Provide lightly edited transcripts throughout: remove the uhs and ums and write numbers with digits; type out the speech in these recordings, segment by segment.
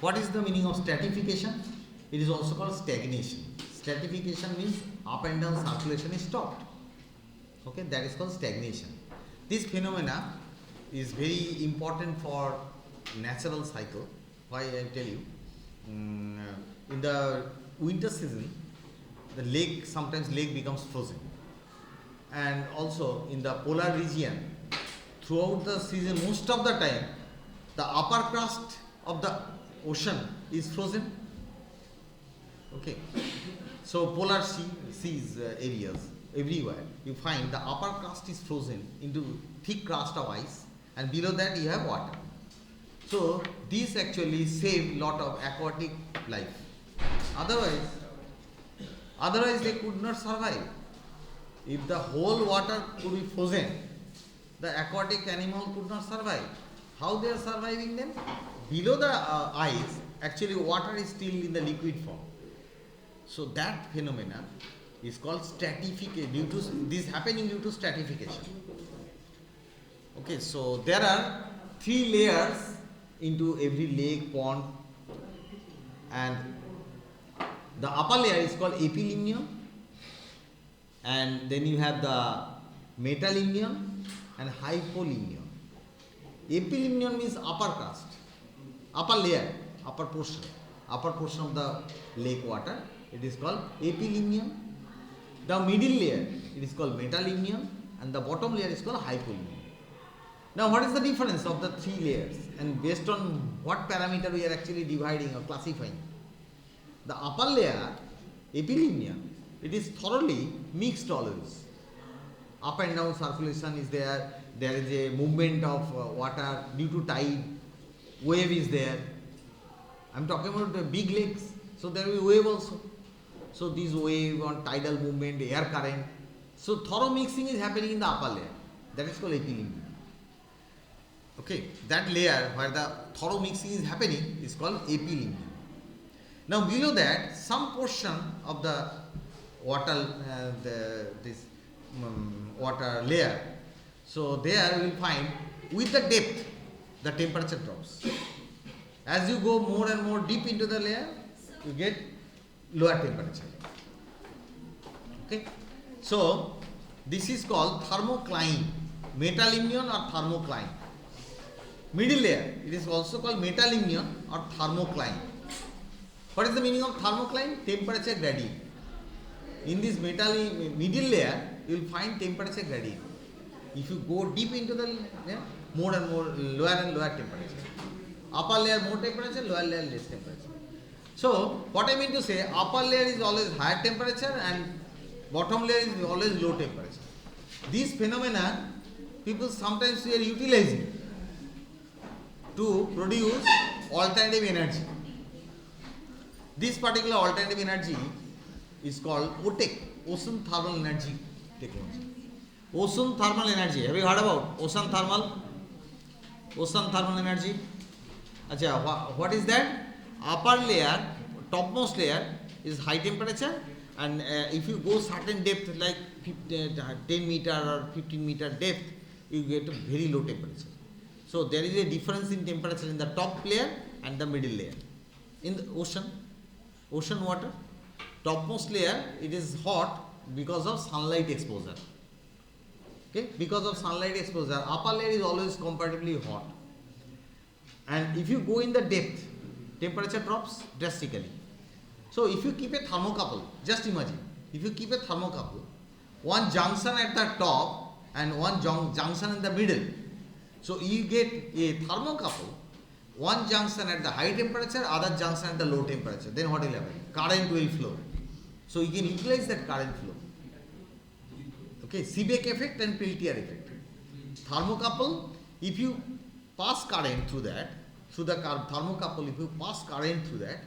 What is the meaning of stratification? It is also called stagnation. Stratification means up and down circulation is stopped. Okay, that is called stagnation. This phenomena is very important for natural cycle. Why I tell you? In the winter season, the lake, sometimes lake becomes frozen, and also in the polar region, throughout the season, most of the time, the upper crust of the ocean is frozen. Okay, so polar seas areas everywhere you find the upper crust is frozen into thick crust of ice, and below that you have water. So this actually save lot of aquatic life. Otherwise they could not survive. If the whole water could be frozen, the aquatic animal could not survive. How they are surviving then? Below the ice, actually water is still in the liquid form. So that phenomena is called stratification. This happening due to stratification. Okay, so there are 3 layers into every lake, pond, and the upper layer is called epilimnium, and then you have the metalimnium and hypolimnium. Epilimnium means upper crust, upper layer, upper portion of the lake water. It is called epilimnium. The middle layer, it is called metalimnium, and the bottom layer is called hypolimnium. Now, what is the difference of the 3 layers, and based on what parameter we are actually dividing or classifying? The upper layer, epilimnium, it is thoroughly mixed always. Up and down circulation is there. There is a movement of water due to tide. Wave is there. I am talking about the big lakes, so there will be wave also. So this wave on tidal movement, air current. So thorough mixing is happening in the upper layer. That is called epilimnium. Okay, that layer where the thorough mixing is happening is called epilimnium. Now below that, some portion of the water, water layer. So there you will find with the depth, the temperature drops. As you go more and more deep into the layer, you get lower temperature. Okay, so this is called thermocline, metalimnion or thermocline. Middle layer, it is also called metalimnion or thermocline. What is the meaning of thermocline? Temperature gradient. In this middle layer, you will find temperature gradient. If you go deep into the layer, more and more, lower and lower temperature. Upper layer more temperature, lower layer less temperature. So what I mean to say, upper layer is always higher temperature and bottom layer is always low temperature. This phenomena people sometimes we are utilizing to produce alternative energy. This particular alternative energy is called OTEC, Ocean Thermal Energy Technology. Ocean Thermal Energy. Have you heard about Ocean Thermal? Ocean Thermal Energy. Achha, what is that? Upper layer, topmost layer is high temperature, and if you go certain depth like 10 meter or 15 meter depth, you get a very low temperature. So there is a difference in temperature in the top layer and the middle layer. In the ocean water, topmost layer it is hot because of sunlight exposure. Okay, because of sunlight exposure, upper layer is always comparatively hot. And if you go in the depth, temperature drops drastically. So if you keep a thermocouple, just imagine, if you keep a thermocouple, one junction at the top and one junction in the middle. So you get a thermocouple, one junction at the high temperature, other junction at the low temperature. Then what will happen? Current will flow. So you can utilize that current flow. Okay, Seebeck effect and Peltier effect. Thermocouple, if you pass current through that, through the thermocouple, if you pass current through that,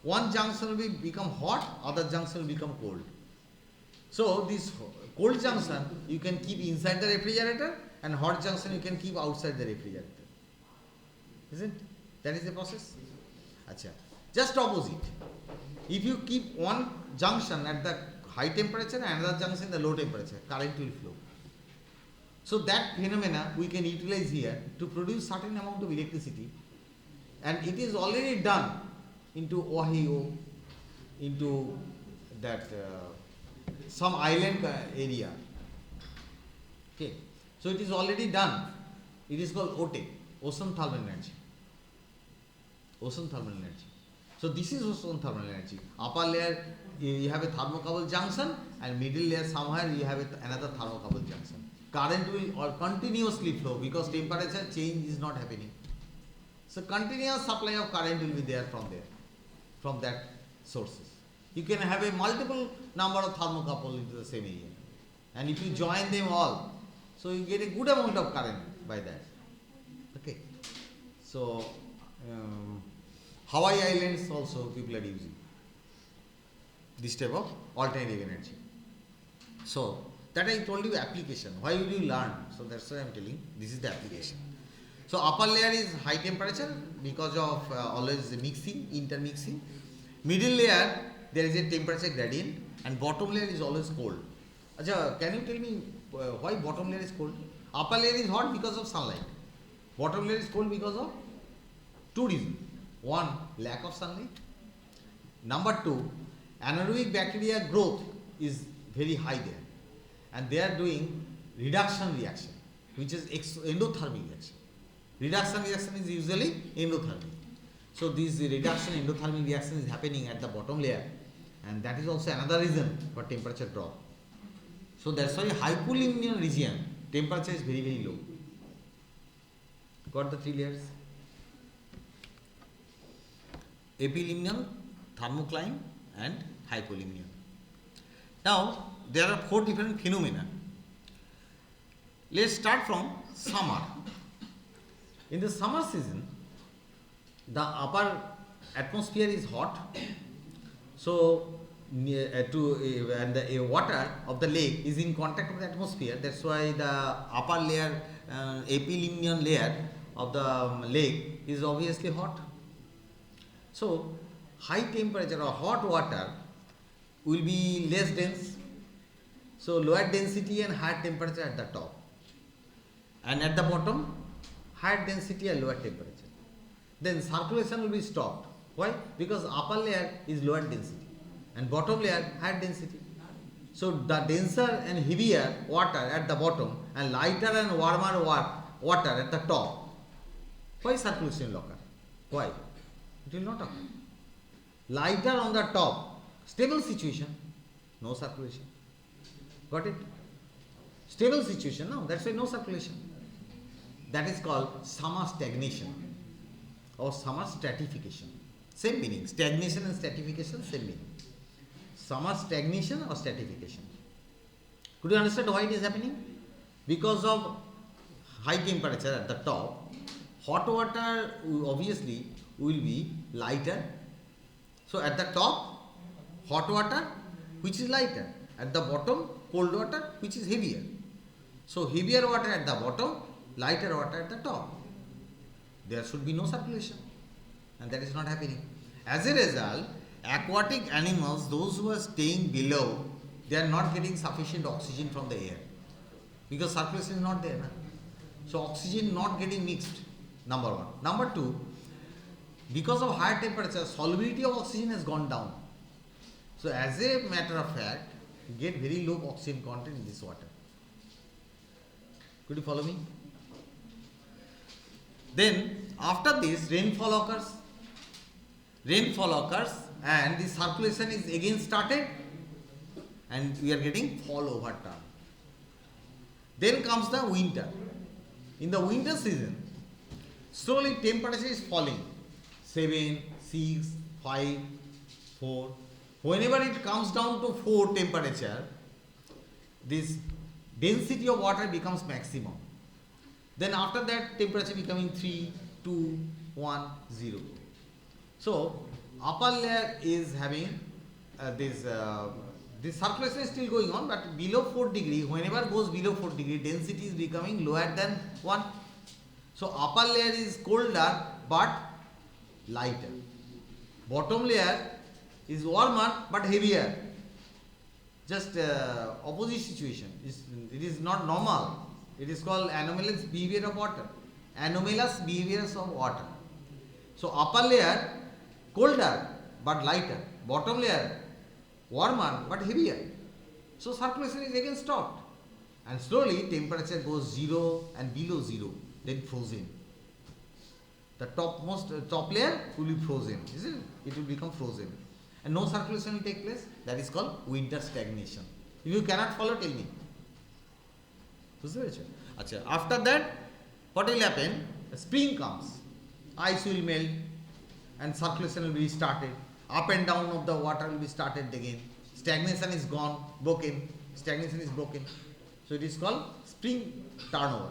one junction will become hot, other junction will become cold. So this cold junction you can keep inside the refrigerator, and hot junction you can keep outside the refrigerator. Isn't? That is the process. Achha. Just opposite. If you keep one junction at the high temperature and another junction in the low temperature, current will flow. So that phenomena we can utilize here to produce certain amount of electricity and it is already done into Ohio, into that some island area. Okay, so it is already done. It is called OTE, ocean thermal energy. Ocean thermal energy. So this is ocean thermal energy. Upper layer you have a thermocouple junction, and middle layer somewhere you have another thermocouple junction. Current will continuously flow because temperature change is not happening. So continuous supply of current will be there, from that sources. You can have a multiple number of thermocouple into the same area, and if you join them all, so you get a good amount of current by that. Okay, so Hawaii Islands also people are using this type of alternative energy. So that I told you application. Why will you learn? So that's why I am telling. This is the application. So upper layer is high temperature because of always mixing, intermixing. Middle layer there is a temperature gradient, and bottom layer is always cold. Acha, can you tell me why bottom layer is cold? Upper layer is hot because of sunlight. Bottom layer is cold because of two reasons. One, lack of sunlight. Number two, anaerobic bacteria growth is very high there, and they are doing reduction reaction, which is endothermic reaction. Reduction reaction is usually endothermic. So this reduction endothermic reaction is happening at the bottom layer, and that is also another reason for temperature drop. So that's why hypolimnion region temperature is very, very low. Got the three layers? Epilimnion, thermocline, and hypolimnion. Now there are four different phenomena. Let's start from summer. In the summer season, the upper atmosphere is hot, so and the water of the lake is in contact with the atmosphere. That's why the upper layer, epilimnion layer of the lake is obviously hot. So high temperature or hot water will be less dense. So lower density and higher temperature at the top, and at the bottom higher density and lower temperature. Then circulation will be stopped. Why? Because upper layer is lower density and bottom layer higher density. So the denser and heavier water at the bottom and lighter and warmer water at the top. Why circulation will occur? Why? It will not occur. Lighter on the top, stable situation, no circulation. Got it? Stable situation, no, that's why no circulation. That is called summer stagnation or summer stratification. Same meaning. Stagnation and stratification, same meaning. Summer stagnation or stratification. Could you understand why it is happening? Because of high temperature at the top, hot water obviously will be lighter. So at the top, hot water which is lighter. At the bottom, cold water which is heavier. So heavier water at the bottom, lighter water at the top. There should be no circulation, and that is not happening. As a result, aquatic animals, those who are staying below, they are not getting sufficient oxygen from the air because circulation is not there. Na? So oxygen not getting mixed, number one. Number two, because of higher temperature, solubility of oxygen has gone down. So as a matter of fact, you get very low oxygen content in this water. Could you follow me? Then after this, rainfall occurs. Rainfall occurs and the circulation is again started, and we are getting fall over term. Then comes the winter. In the winter season, slowly temperature is falling. 7, 6, 5, 4. Whenever it comes down to 4 temperature, this density of water becomes maximum. Then after that, temperature becoming 3, 2, 1, 0. So upper layer is having this circulation is still going on, but below 4 degree, whenever goes below 4 degree, density is becoming lower than 1. So upper layer is colder but lighter. Bottom layer is warmer but heavier. Just opposite situation. It is not normal. It is called anomalous behavior of water. Anomalous behaviors of water. So upper layer colder but lighter, bottom layer warmer but heavier. So circulation is again stopped, and slowly temperature goes 0 and below 0, then frozen. The top layer will be frozen, isn't it? It will become frozen, and no circulation will take place. That is called winter stagnation. If you cannot follow, tell me. After that, what will happen? Spring comes, ice will melt, and circulation will be started. Up and down of the water will be started again. Stagnation is gone, broken. Stagnation is broken. So it is called spring turnover.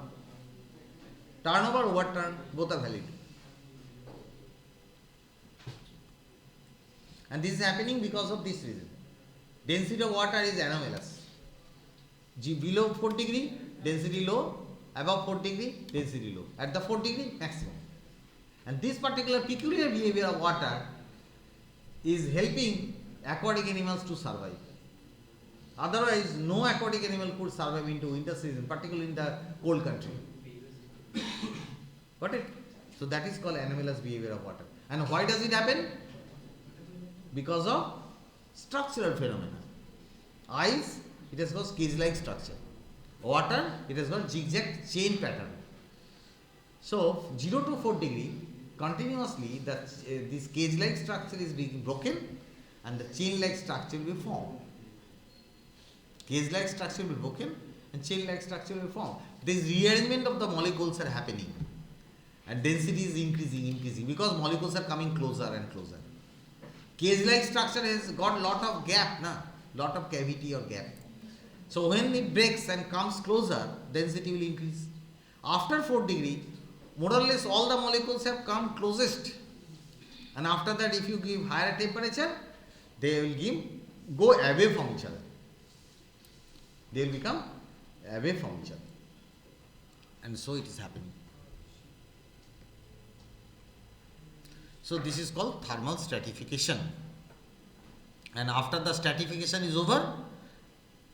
Turnover, overturn, both are valid. And this is happening because of this reason. Density of water is anomalous. Below 4 degree, density low. Above 4 degree, density low. At the 4 degree, maximum. And this particular peculiar behavior of water is helping aquatic animals to survive. Otherwise, no aquatic animal could survive into winter season, particularly in the cold country. Got it? So that is called anomalous behavior of water. And why does it happen? Because of structural phenomena. Ice, it has got cage-like structure. Water, it has got zigzag chain pattern. So 0 to 4 degree, continuously this cage-like structure is being broken and the chain-like structure will be formed. Cage-like structure will be broken and chain-like structure will be formed. This rearrangement of the molecules are happening and density is increasing because molecules are coming closer and closer. Cage-like structure has got lot of gap, lot of cavity or gap. So when it breaks and comes closer, density will increase. After 4 degree, more or less all the molecules have come closest. And after that, if you give higher temperature, they will go away from each other. They will become away from each other. And so it is happening. So this is called thermal stratification. And after the stratification is over,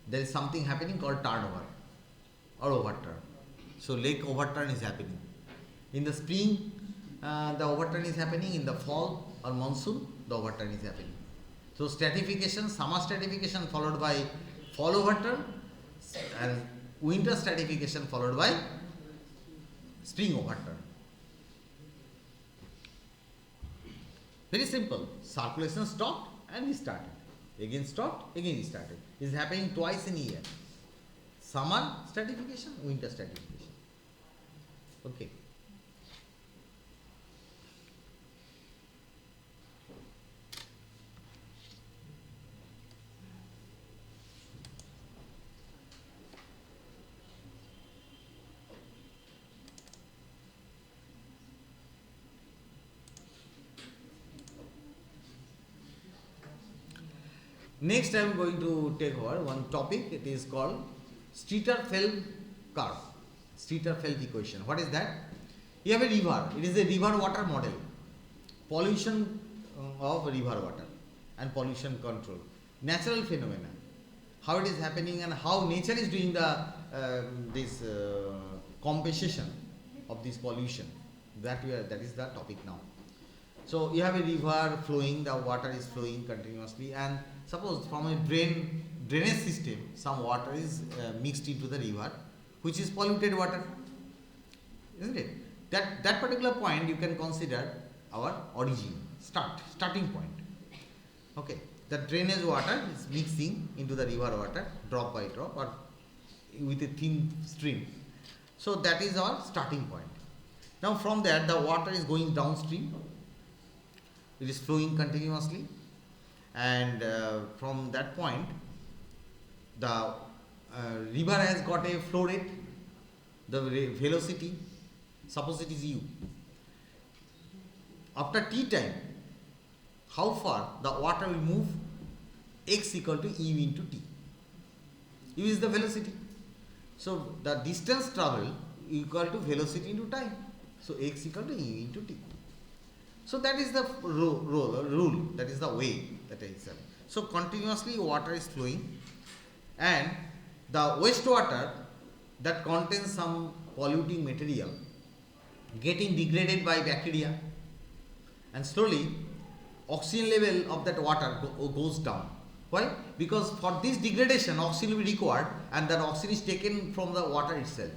there is something happening called turnover or overturn. So lake overturn is happening. In the spring, the overturn is happening. In the fall or monsoon, the overturn is happening. So stratification, summer stratification followed by fall overturn, and winter stratification followed by spring overturn. Very simple. Circulation stopped and restarted. Again stopped, again restarted. It is happening twice in a year. Summer stratification, winter stratification. Okay. Next I am going to take over one topic. It is called Streeter-Phelps curve. Streeter-Phelps equation. What is that? You have a river. It is a river water model. Pollution of river water and pollution control. Natural phenomena. How it is happening and how nature is doing the compensation of this pollution. That is the topic now. So you have a river flowing, the water is flowing continuously, and suppose from a drainage system, some water is mixed into the river, which is polluted water, isn't it? That particular point you can consider our origin, starting point. Okay, the drainage water is mixing into the river water, drop by drop, or with a thin stream. So that is our starting point. Now from there, the water is going downstream. It is flowing continuously, and from that point the river has got a flow rate, the velocity, suppose it is u. After t time, how far the water will move? X equal to u into t. U is the velocity. So the distance travel equal to velocity into time. So x equal to u into t. So that is the rule, that is the way that is. So continuously water is flowing, and the wastewater that contains some polluting material getting degraded by bacteria, and slowly oxygen level of that water goes down. Why? Because for this degradation oxygen will be required, and that oxygen is taken from the water itself.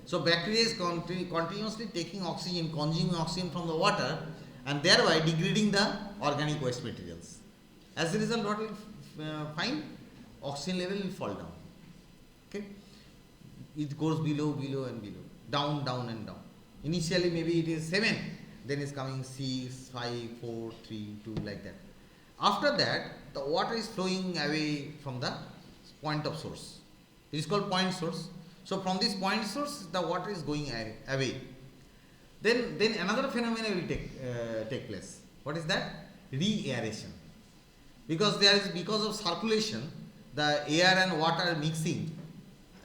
So bacteria is continuously taking oxygen, consuming oxygen from the water, and thereby degrading the organic waste materials. As a result, what will find? Oxygen level will fall down. Okay? It goes below and below, down and down. Initially maybe it is 7, then it's coming 6, 5, 4, 3, 2, like that. After that, the water is flowing away from the point of source. It is called point source. So from this point source, the water is going away. Then another phenomenon will take place. What is that? Re-aeration. Because of circulation, the air and water mixing,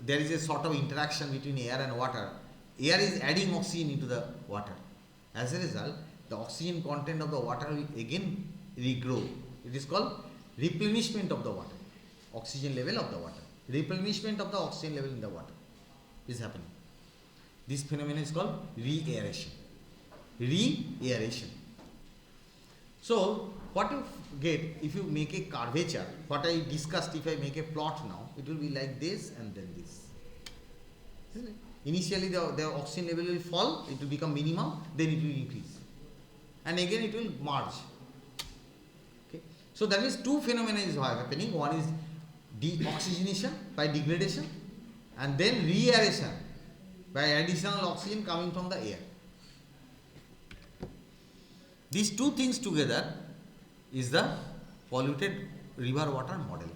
there is a sort of interaction between air and water. Air is adding oxygen into the water. As a result, the oxygen content of the water will again regrow. It is called replenishment of the water. Oxygen level of the water. Replenishment of the oxygen level in the water is happening. This phenomenon is called re-aeration. Re-aeration. So, what you get if you make a curvature, what I discussed, if I make a plot now, it will be like this and then this. Isn't it? Initially the oxygen level will fall, it will become minimum, then it will increase. And again it will merge. Okay. So that means two phenomena is happening. One is deoxygenation by degradation, and then re-aeration by additional oxygen coming from the air. These two things together is the polluted river water model.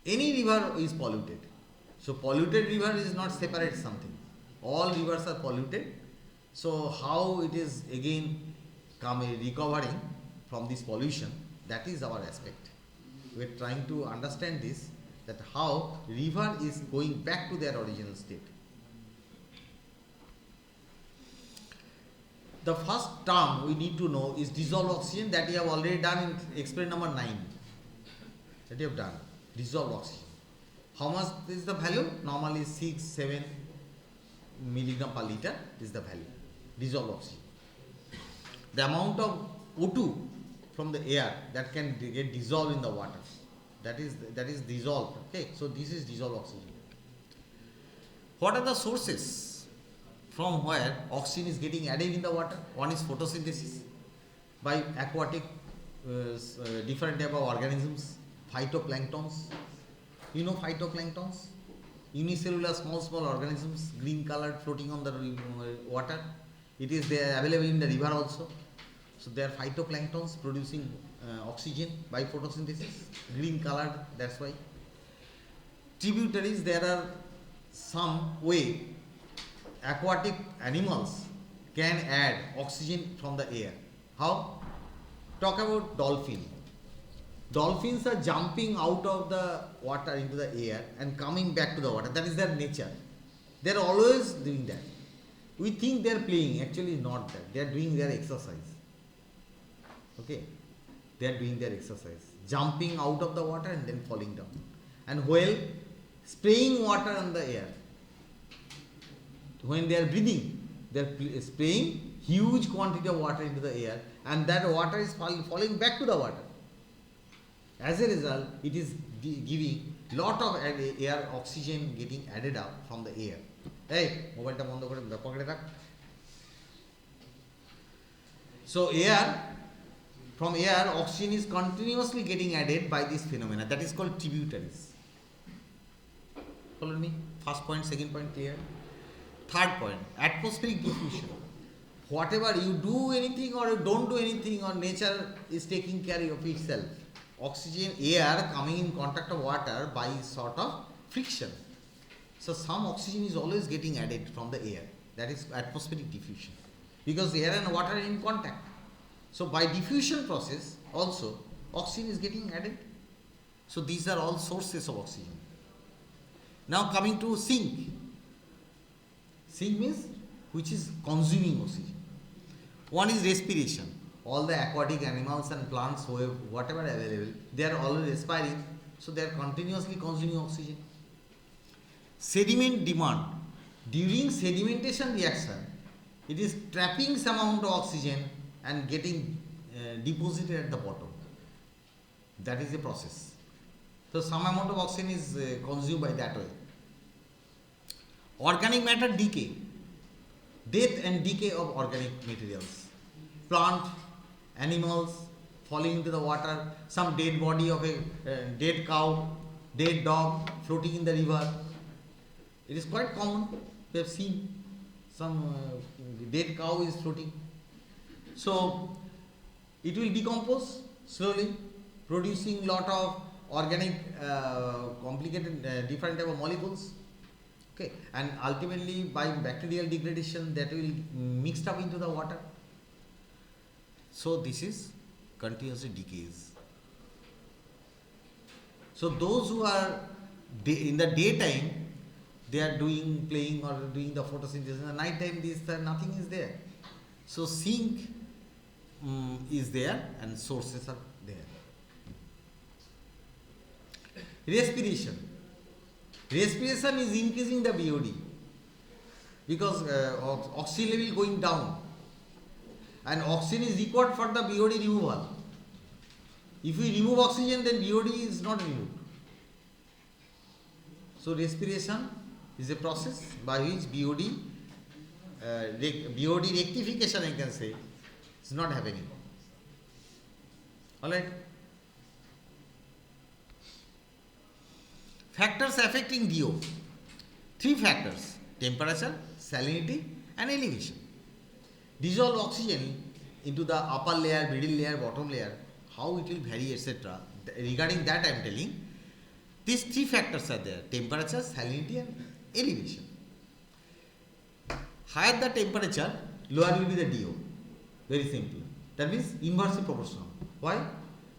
Any river is polluted. So polluted river is not separate something. All rivers are polluted. So how it is again recovering from this pollution, that is our aspect. We are trying to understand this, that how river is going back to their original state. The first term we need to know is dissolved oxygen, that we have already done in experiment number 9. That we have done. Dissolved oxygen. How much is the value? Normally 6-7 milligram per liter is the value. Dissolved oxygen. The amount of O2 from the air that can get dissolved in the water. That is dissolved. Okay, so this is dissolved oxygen. What are the sources from where oxygen is getting added in the water? One is photosynthesis by aquatic different type of organisms, phytoplanktons. You know phytoplanktons? Unicellular small organisms, green colored, floating on the water. It is there available in the river also. So they are phytoplanktons producing oxygen by photosynthesis, green colored, that's why. Tributaries, there are some way aquatic animals can add oxygen from the air. How? Talk about dolphin. Dolphins are jumping out of the water into the air and coming back to the water. That is their nature. They are always doing that. We think they are playing, actually not that. They are doing their exercise. Okay? They are doing their exercise. Jumping out of the water and then falling down. And whale spraying water on the air. When they are breathing, they are spraying huge quantity of water into the air, and that water is falling back to the water. As a result, it is giving lot of air oxygen getting added up from the air. Hey, mobile ta bondo kore pocket e rakh. So from air, oxygen is continuously getting added by this phenomena. That is called tributaries. Follow me? First point, second point clear. Third point, atmospheric diffusion. Whatever you do anything or you don't do anything, or nature is taking care of itself. Oxygen, air coming in contact of water by sort of friction. So some oxygen is always getting added from the air. That is atmospheric diffusion. Because air and water are in contact. So by diffusion process also oxygen is getting added. So these are all sources of oxygen. Now coming to sink. Sink means which is consuming oxygen. One is respiration. All the aquatic animals and plants, whatever available, they are always respiring, so they are continuously consuming oxygen. Sediment demand. During sedimentation reaction, it is trapping some amount of oxygen and getting deposited at the bottom. That is the process. So some amount of oxygen is consumed by that way. Organic matter decay, death and decay of organic materials, plant, animals falling into the water, some dead body of a dead cow, dead dog floating in the river. It is quite common. We have seen some dead cow is floating. So it will decompose slowly, producing lot of organic complicated different type of molecules. Okay, and ultimately by bacterial degradation that will mixed up into the water. So this is continuously decays. So those who are in the daytime, they are playing or doing the photosynthesis. In the night time, nothing is there. So sink is there and sources are there. Respiration. Respiration is increasing the BOD because oxygen level going down, and oxygen is required for the BOD removal. If we remove oxygen, then BOD is not removed. So respiration is a process by which BOD rectification, I can say, is not happening. Alright. Factors affecting DO. 3 factors: temperature, salinity and elevation. Dissolve oxygen into the upper layer, middle layer, bottom layer, how it will vary, etc. Regarding that I am telling, these 3 factors are there: temperature, salinity and elevation. Higher the temperature, lower will be the DO. Very simple. That means inversely proportional. Why?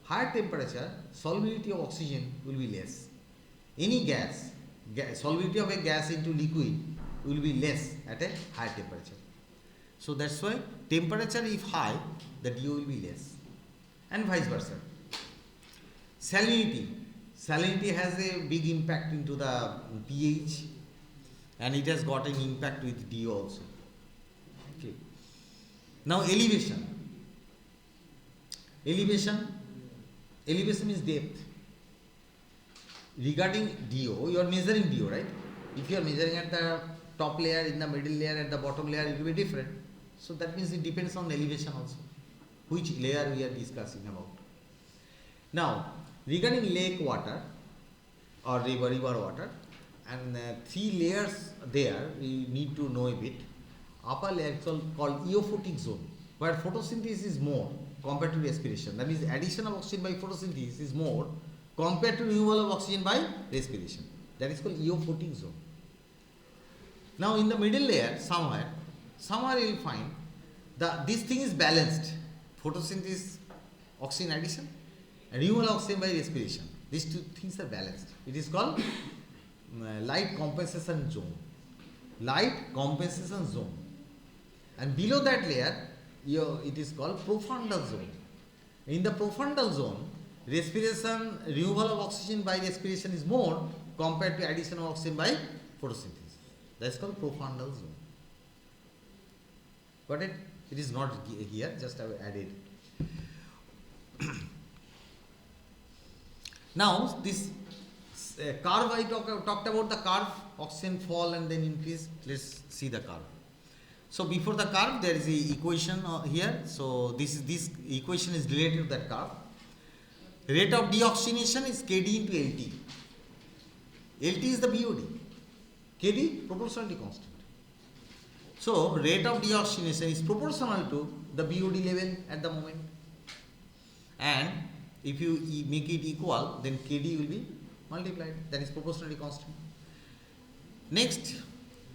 Higher temperature, solubility of oxygen will be less. Any gas, solubility of a gas into liquid will be less at a higher temperature. So that's why temperature if high, the DO will be less, and vice versa. Salinity. Salinity has a big impact into the pH, and it has got an impact with DO also. Okay. Now elevation. Elevation is depth. Regarding DO, you are measuring DO, right? If you are measuring at the top layer, in the middle layer, at the bottom layer, it will be different. So that means it depends on elevation also, which layer we are discussing about. Now, regarding lake water or river water, and 3 layers there, we need to know a bit. Upper layer is called eophotic zone, where photosynthesis is more compared to respiration. That means addition of oxygen by photosynthesis is more compared to removal of oxygen by respiration. That is called eophotic zone. Now in the middle layer, somewhere you will find this thing is balanced. Photosynthesis, oxygen addition, and removal of oxygen by respiration. These 2 things are balanced. It is called light compensation zone. Light compensation zone. And below that layer, it is called profundal zone. In the profundal zone, respiration, removal of oxygen by respiration is more compared to addition of oxygen by photosynthesis. That is called profundal zone. Got it? It is not here, just I have added. Now this curve, I talked about the curve, oxygen fall and then increase. Let's see the curve. So before the curve, there is a equation here. So this equation is related to that curve. Rate of deoxygenation is Kd into Lt. Lt is the BOD. Kd proportionality constant. So rate of deoxygenation is proportional to the BOD level at the moment. And if you make it equal, then Kd will be multiplied. That is proportionality constant. Next,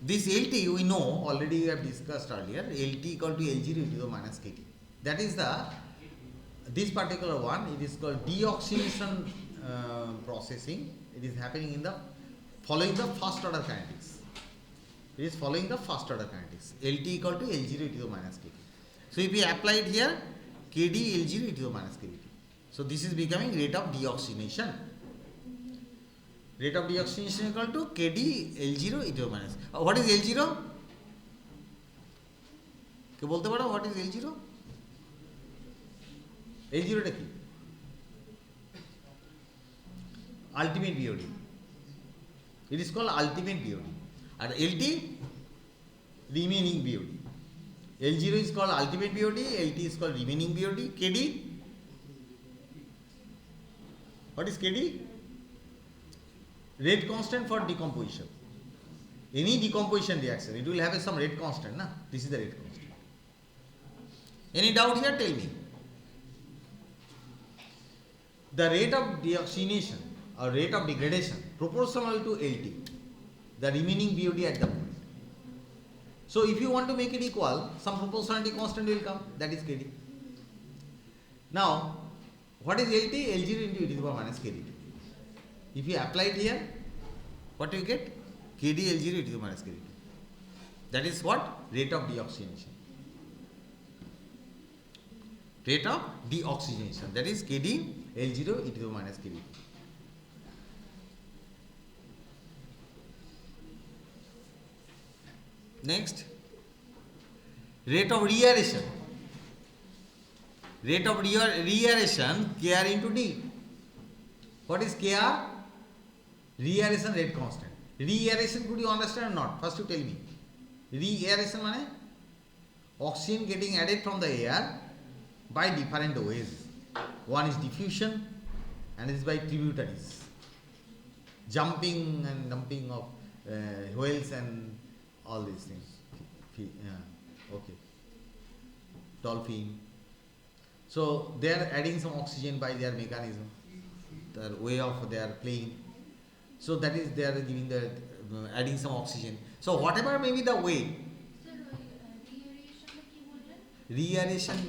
this Lt we know already, we have discussed earlier. Lt equal to L0 e to the minus Kt. That is this particular one. It is called deoxygenation processing. It is happening in the following the first order kinetics. It is following the first order kinetics. Lt equal to L0 e to the minus Kt. So if we apply it here, Kd L0 e to the minus Kt. So this is becoming rate of deoxygenation. Rate of deoxygenation equal to Kd L0 e to the minus. What is L0? Ke bolte paro, what is L0? L0 টা কি? Ultimate BOD. It is called ultimate BOD. And LT, remaining BOD. L0 is called ultimate BOD, LT is called remaining BOD. KD, what is KD? Rate constant for decomposition. Any decomposition reaction, it will have some rate constant, na? This is the rate constant. Any doubt here? Tell me. The rate of deoxygenation or rate of degradation proportional to LT, the remaining BOD at the moment. So if you want to make it equal, some proportionality constant will come, that is KD. Now, what is LT? L0 into e to the power minus KD. If you apply it here, what do you get? KD L0 e to the minus KD. That is what? Rate of deoxygenation. Rate of deoxygenation. That is KD L0 e to the minus KD. Next, rate of reaeration. Rate of reaeration Kr into D. What is Kr? Reaeration rate constant. Reaeration, could you understand or not? First you tell me. Reaeration means oxygen getting added from the air by different ways. One is diffusion and is by tributaries. Jumping and dumping of whales and all these things. Okay. Dolphin. So they are adding some oxygen by their mechanism, their way of their playing. So that is they are giving the adding some oxygen. So whatever may be the way. Reaeration.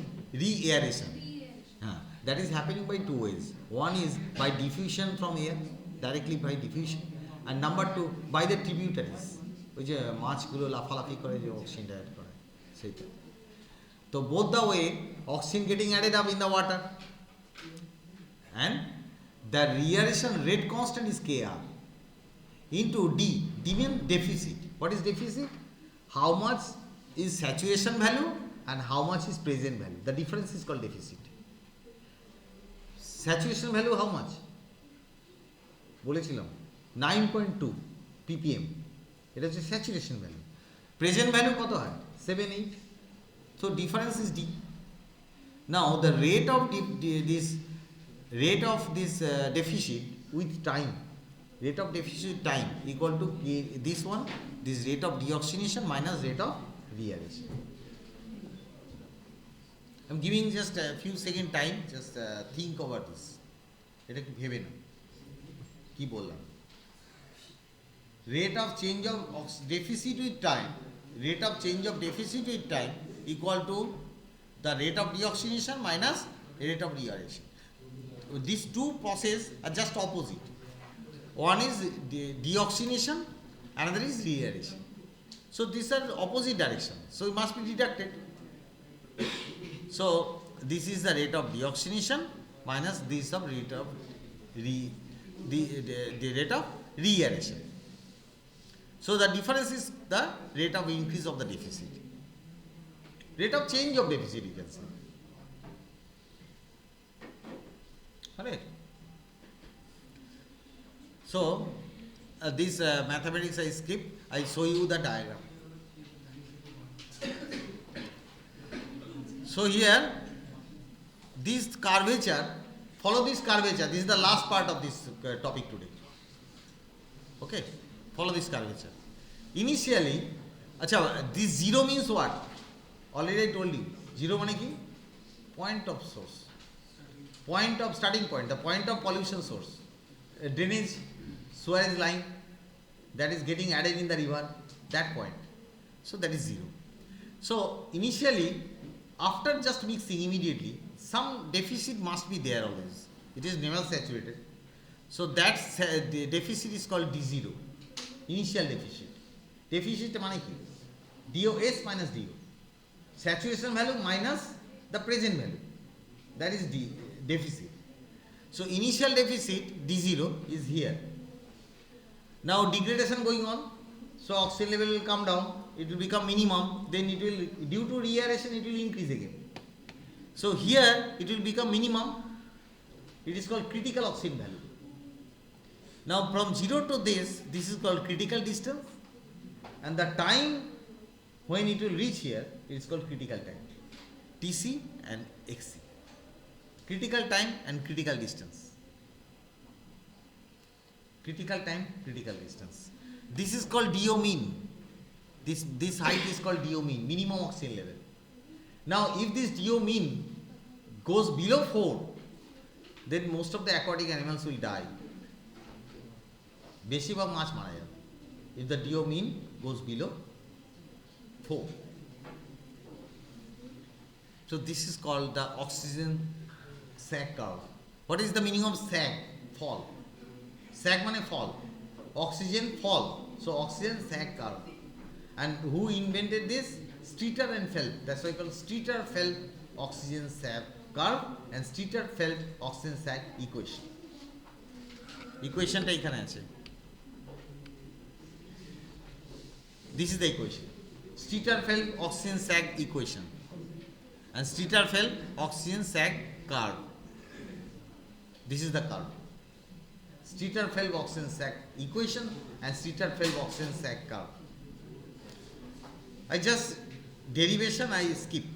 That is happening by two ways. One is by diffusion from air, directly by diffusion, and number two by the tributaries. ওই যে মাছগুলো লাফালাফি করে যে অক্সিজেনটা add করে সেইটা। তো both the way oxygen getting added up in the water and the reaeration rate constant is Kr into D. D means deficit. What is deficit? How much is saturation value and how much is present value. The difference is called deficit. Saturation value how much? বলেছিলাম 9.2 ppm. এটা হচ্ছে saturation value. Present value কত হয়? 7-8. So difference is D. Now the rate of this deficit with time, rate of deficit time equal to this one, this rate of deoxygenation minus rate of reaeration. I'm giving just a few second time, just think over this. এটা কি ভেবে না কি বললাম? Rate of change of deficit with time, rate of change of deficit with time equal to the rate of deoxygenation minus rate of reaeration. These two processes are just opposite. One is deoxygenation, another is reaeration. So these are opposite direction. So it must be deducted. So this is the rate of deoxygenation minus this of rate of the rate of reaeration. So the difference is the rate of increase of the deficit. Rate of change of deficit you can say. Correct? So this mathematics I skip. I show you the diagram. So here this curvature, follow this curvature. This is the last part of this topic today. Okay? Follow this curvature. Initially, this zero means what? Already I told you. Zero means ki? Point of source. Point of starting point. The point of pollution source. Drainage, sewage line that is getting added in the river. That point. So that is zero. So initially, after just mixing immediately, some deficit must be there always. It is never saturated. So that the deficit is called D0. Initial deficit. Deficit মানে কি? DOS minus DO. Saturation value minus the present value. That is deficit. So initial deficit D0 is here. Now degradation going on. So oxygen level will come down. It will become minimum. Then it will, due to reaeration, it will increase again. So here it will become minimum. It is called critical oxygen value. Now from 0 to this is called critical distance, and the time when it will reach here, it is called critical time. TC and XC. Critical time and critical distance. Critical time, critical distance. This is called DO mean. This height is called DO mean, minimum oxygen level. Now if this DO mean goes below 4, then most of the aquatic animals will die. বেশিরভাগ মাছ মারা যাবে if the DO mean goes below 4. So this is called the oxygen sag curve. What is the meaning of sag? Fall. Sag মানে fall. Oxygen fall. So oxygen sag curve. And who invented this? Streeter and Phelph. That's why called Streeter-Phelph oxygen sag curve and Streeter-Phelph oxygen sag equation. Equationটা এখানে আছে. This is the equation. Streeter-Phelph oxygen sag equation and Streeter-Phelph oxygen sag curve. This is the curve. Streeter-Phelph oxygen sag equation and Streeter-Phelph oxygen sag curve. I just derivation I skip.